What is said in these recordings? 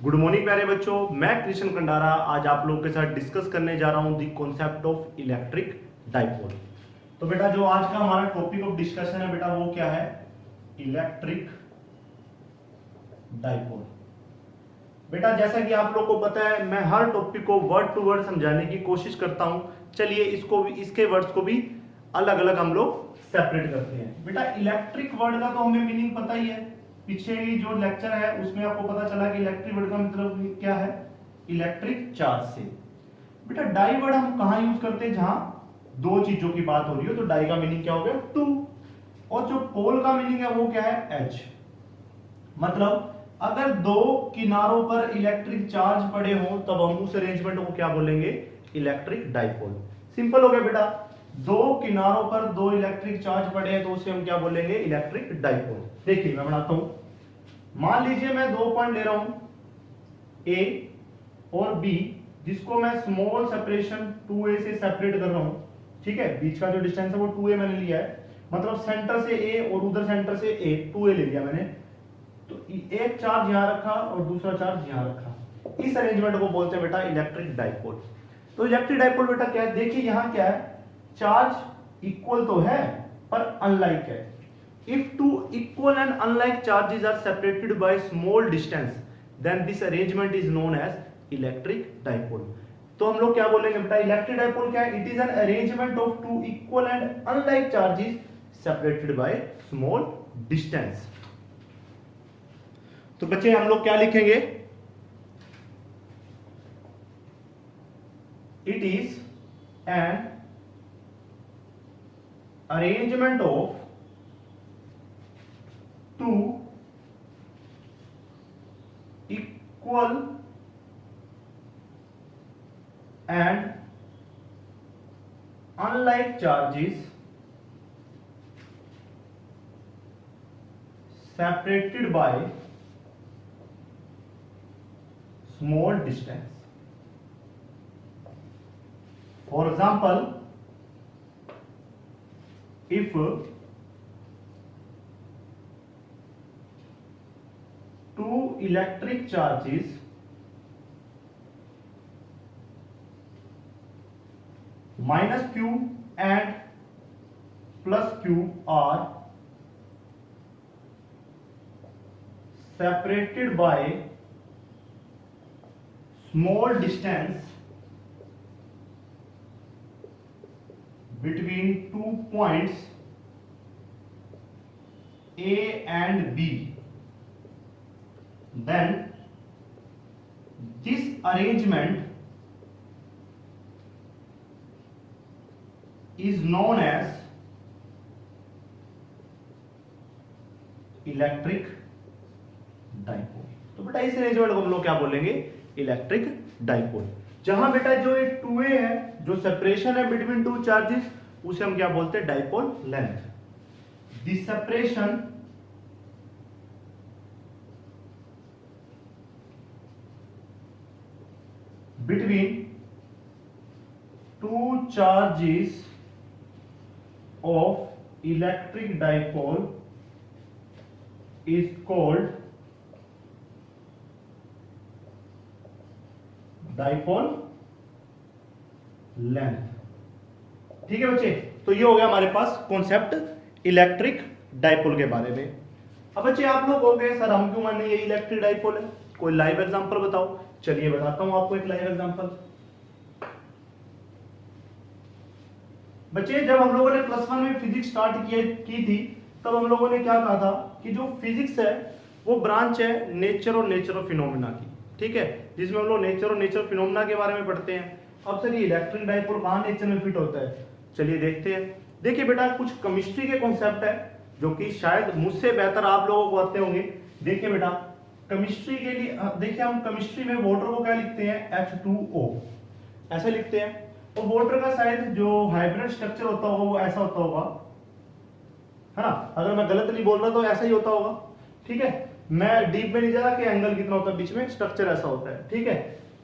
Good morning प्यारे बच्चों, मैं कृष्ण कंडारा आज आप लोगों के साथ डिस्कस करने जा रहा हूं the concept of electric dipole. तो बेटा जो आज का हमारा टॉपिक ऑफ डिस्कशन है बेटा वो क्या है? Electric dipole. बेटा जैसा कि आप लोग को पता है मैं हर टॉपिक को वर्ड टू वर्ड समझाने की कोशिश करता हूं। चलिए इसको भी, इसके वर्ड्स को भी अलग अलग हम लोग सेपरेट करते हैं। बेटा इलेक्ट्रिक वर्ड का तो हमें मीनिंग पता ही है, पीछे जो लेक्चर है उसमें आपको पता चला कि इलेक्ट्रिक वर्ड का मतलब क्या है? इलेक्ट्रिक चार्ज से। बेटा डाई वर्ड हम कहां यूज करते हैं? जहां दो चीजों की बात हो रही हो, तो डाई का मीनिंग क्या हो गया? टू। और जो पोल का मीनिंग है वो क्या है? एच। मतलब अगर दो किनारों पर इलेक्ट्रिक चार्ज पड़े हो तब हम उस अरेंजमेंट को क्या बोलेंगे? Electric dipole. सिंपल हो गया बेटा, दो किनारों पर दो इलेक्ट्रिक चार्ज पड़े हैं तो उसे हम क्या बोलेंगे? Electric dipole. देखिए मैं बनाता हूं। मान लीजिए मैं दो पॉइंट ले रहा हूं ए और बी, जिसको मैं स्मॉल सेपरेशन 2a से सेपरेट कर रहा हूं। ठीक है, बीच का जो डिस्टेंस है वो 2a मैंने लिया है, मतलब सेंटर से a और उधर सेंटर से a 2a ले लिया मैंने। तो एक चार्ज यहां रखा और दूसरा चार्ज यहां रखा। इस अरेंजमेंट को बोलते हैं बेटा इलेक्ट्रिक डाइपोल। तो इलेक्ट्रिक डाइपोल बेटा क्या है? देखिए यहां क्या है, चार्ज इक्वल तो है पर अनलाइक है। If two equal and unlike charges are separated by small distance then this arrangement is known as electric dipole. तो हम लोग क्या बोलेंगे बेटा? इलेक्ट्रिक डाइपोल क्या है? It is an arrangement of two equal and unlike charges separated by small distance. तो बच्चे हम लोग क्या लिखेंगे? It is an arrangement of two equal and unlike charges separated by small distance. For example, if two electric charges minus q and plus q are separated by small distance between 2 points A and B, then this arrangement is known as electric dipole. तो बेटा इस arrangement को हम लोग क्या बोलेंगे? Electric dipole. जहां बेटा जो एक 2a है, जो सेपरेशन है बिटवीन टू चार्जेस, उसे हम क्या बोलते हैं? Dipole length. The separation between two charges of electric dipole is called dipole length. ठीक है बच्चे, तो ये हो गया हमारे पास कॉन्सेप्ट इलेक्ट्रिक डाइपोल के बारे में। अब बच्चे आप लोग हो गए सर हम क्यों माने ये इलेक्ट्रिक डाइपोल है? कोई लाइव एग्जांपल बताओ। चलिए बताता हूं आपको एक लाइव एग्जांपल। बच्चे जब हम लोगों ने +1 में फिजिक्स स्टार्ट की थी तब हम लोगों ने क्या कहा था कि जो फिजिक्स है वो ब्रांच है नेचर और नेचर ऑफ फिनोमेना की। ठीक है, जिसमें हम लोग नेचर और नेचर फिनोमेना के बारे में पढ़ते हैं। अब सर ये इलेक्ट्रिक डाइपोल कहां नेचर में फिट होता है? चलिए देखते हैं। देखिए बेटा कुछ केमिस्ट्री के कॉन्सेप्ट है जो कि शायद मुझसे बेहतर आप लोगों को आते होंगे। देखिए बेटा केमिस्ट्री के लिए देखिए हम केमिस्ट्री में वाटर को क्या लिखते हैं? H2O ऐसे लिखते हैं। और वाटर का शायद जो हाइब्रिड स्ट्रक्चर होता होगा वो ऐसा होता होगा, है ना? अगर मैं गलत नहीं बोल रहा तो ऐसा ही होता होगा। ठीक है, मैं डीप में नहीं जा रहा कि एंगल कितना होता है बीच में, स्ट्रक्चर ऐसा होता है। ठीक है,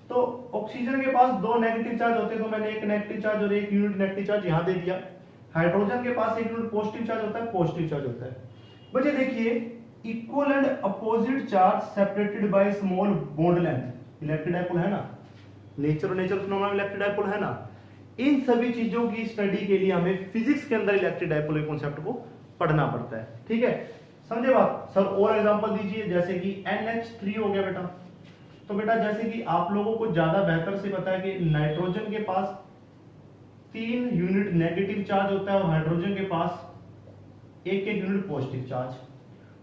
तो ऑक्सीजन के पास दो नेगेटिव चार्ज होते हैं, तो मैंने एक नेगेटिव चार्ज और एक यूनिट नेगेटिव चार्ज यहां दे दिया। हाइड्रोजन के पास एक यूनिट पॉजिटिव चार्ज होता है, पॉजिटिव चार्ज होता है। बच्चे देखिए equal and opposite charge separated by small bond length, electric dipole है ना, नेचर फिनोमेना इलेक्ट्रिक डाइपोल है ना। इन सभी चीजों की स्टडी के लिए हमें फिजिक्स के अंदर इलेक्ट्रिक डाइपोल के कॉन्सेप्ट को पढ़ना पड़ता है, ठीक है, समझे बात। सर और एग्जांपल दीजिए, जैसे कि NH3 हो गया बेटा। तो बेटा जैसे कि आप लोगों को ज्यादा बेहतर से पता है कि नाइट्रोजन के पास 3 यूनिट नेगेटिव चार्ज होता है और हाइड्रोजन के पास 1 unit positive charge.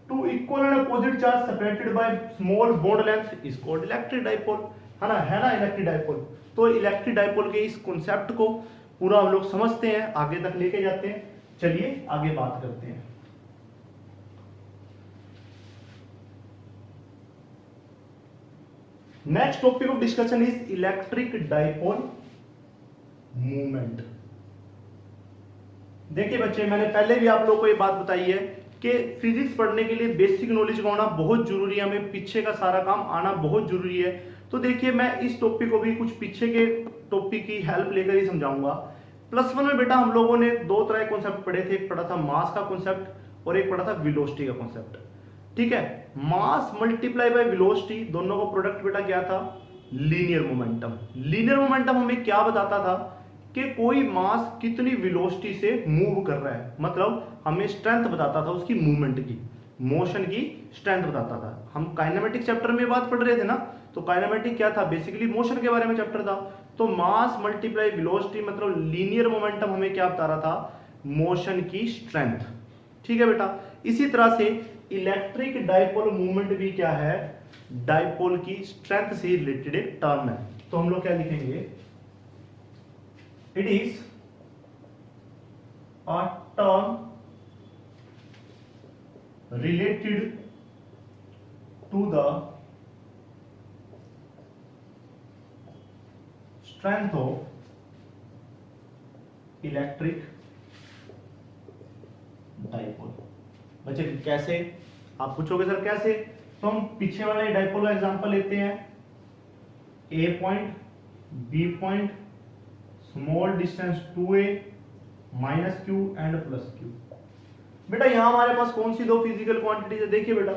Two equal and opposite charge separated by small bond length is called electric dipole, है ना इलेक्ट्रिक डाइपोल। तो इलेक्ट्रिक डाइपोल के इस कॉन्सेप्ट को पूरा हम लोग समझते हैं, आगे तक लेके जाते हैं। चलिए आगे बात करते हैं। Next topic of discussion is electric dipole movement. देखिए बच्चे, मैंने पहले भी आप लोगों को ये बात बताई है कि फिजिक्स पढ़ने के लिए बेसिक नॉलेज का होना बहुत जरूरी है, हमें पीछे का सारा काम आना बहुत जरूरी है। तो देखिए मैं इस टॉपिक को भी कुछ पीछे के टॉपिक की हेल्प लेकर ही समझाऊंगा। +1 में बेटा हम लोगों ने 2 तरह के कॉन्सेप्ट पढ़े थे, एक पढ़ा था मास का कॉन्सेप्ट और एक पढ़ा था वेलोसिटी का कॉन्सेप्ट, ठीक है। मास मल्टीप्लाई बाय वेलोसिटी, दोनों का प्रोडक्ट बेटा क्या था, लीनियर मोमेंटम। लीनियर मोमेंटम हमें क्या बताता था कि कोई मास कितनी वेलोसिटी से मूव कर रहा है, मतलब हमें स्ट्रेंथ बताता था उसकी मूवमेंट की, मोशन की स्ट्रेंथ बताता था। हम काइनेमेटिक चैप्टर में बात पढ़ रहे थे ना, तो काइनेमेटिक क्या था, बेसिकली मोशन के बारे में चैप्टर था। तो मास मल्टीप्लाई वेलोसिटी मतलब लीनियर मोमेंटम हमें क्या बता रहा था, मोशन की स्ट्रेंथ, ठीक है बेटा। इसी तरह से इलेक्ट्रिक डाइपोल मूवमेंट भी क्या है, डाइपोल की स्ट्रेंथ से रिलेटेड एक टर्म है। तो हम लोग क्या लिखेंगे, it is a term related to the strength of electric dipole। बच्चे कैसे, आप पूछोगे सर कैसे, तो हम पीछे वाले डाइपोल का एग्जांपल लेते हैं। A point, B point, small distance 2a, -q and +q। बेटा यहां हमारे पास कौन सी 2 फिजिकल क्वांटिटीज है, देखिए बेटा,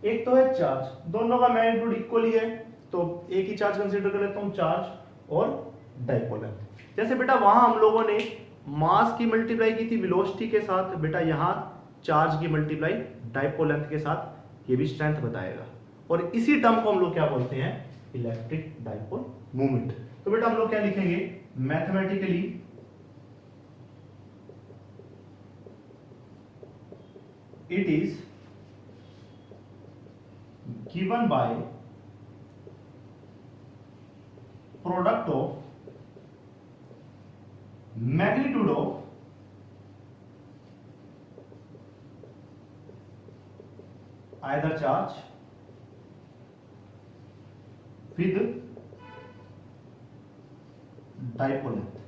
एक तो है चार्ज, दोनों का मैग्नीट्यूड इक्वल ही है, तो एक ही चार्ज कंसीडर कर लेता हूं, चार्ज और डाइपोल है। जैसे बेटा वहां हम लोगों ने मास की मल्टीप्लाई की थी वेलोसिटी के साथ, बेटा यहां चार्ज की मल्टीप्लाई डाइपोल लेंथ के साथ, ये भी स्ट्रेंथ बताएगा। और इसी टर्म को हम लोग क्या बोलते हैं, इलेक्ट्रिक डाइपोल मूवमेंट। तो बेटा हम लोग क्या लिखेंगे, mathematically it is given by product of magnitude of either charge with dipole length।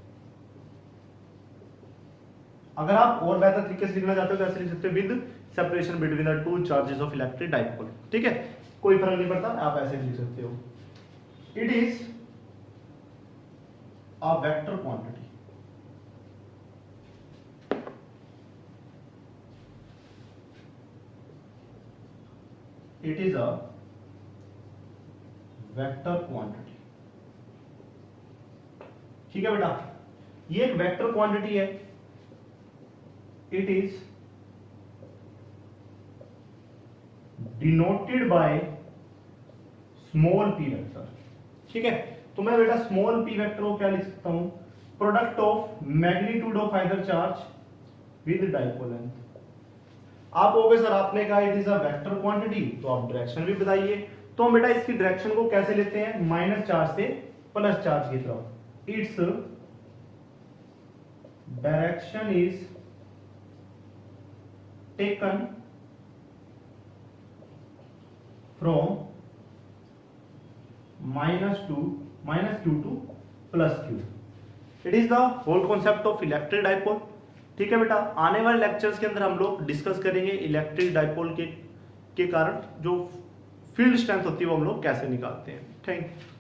अगर आप और बेहतर तरीके से लिखना चाहते हो तो ऐसे लिख सकते हो, with separation between the 2 charges of electric dipole, ठीक है, कोई फर्क नहीं पड़ता, आप ऐसे लिख सकते हो। It is a vector quantity, it is a vector quantity, ठीक है बेटा, ये एक वेक्टर क्वांटिटी है। It is denoted by small p vector, ठीक है। तो मैं बेटा स्मॉल p वेक्टर को क्या लिख सकता हूं, product of magnitude of either charge with dipole length. आप कहोगे सर आपने कहा it is a vector quantity, तो आप डायरेक्शन भी बताइए। तो हम बेटा इसकी डायरेक्शन को कैसे लेते हैं, माइनस चार्ज से प्लस चार्ज की तरफ। Its direction is taken from -q to +q। It is the whole concept of electric dipole, ठीक है बेटा। आने वाले लेक्चर्स के अंदर हम लोग डिस्कस करेंगे इलेक्ट्रिक डाइपोल के कारण जो फील्ड स्ट्रेंथ होती है वो हम लोग कैसे निकालते हैं। Thank you.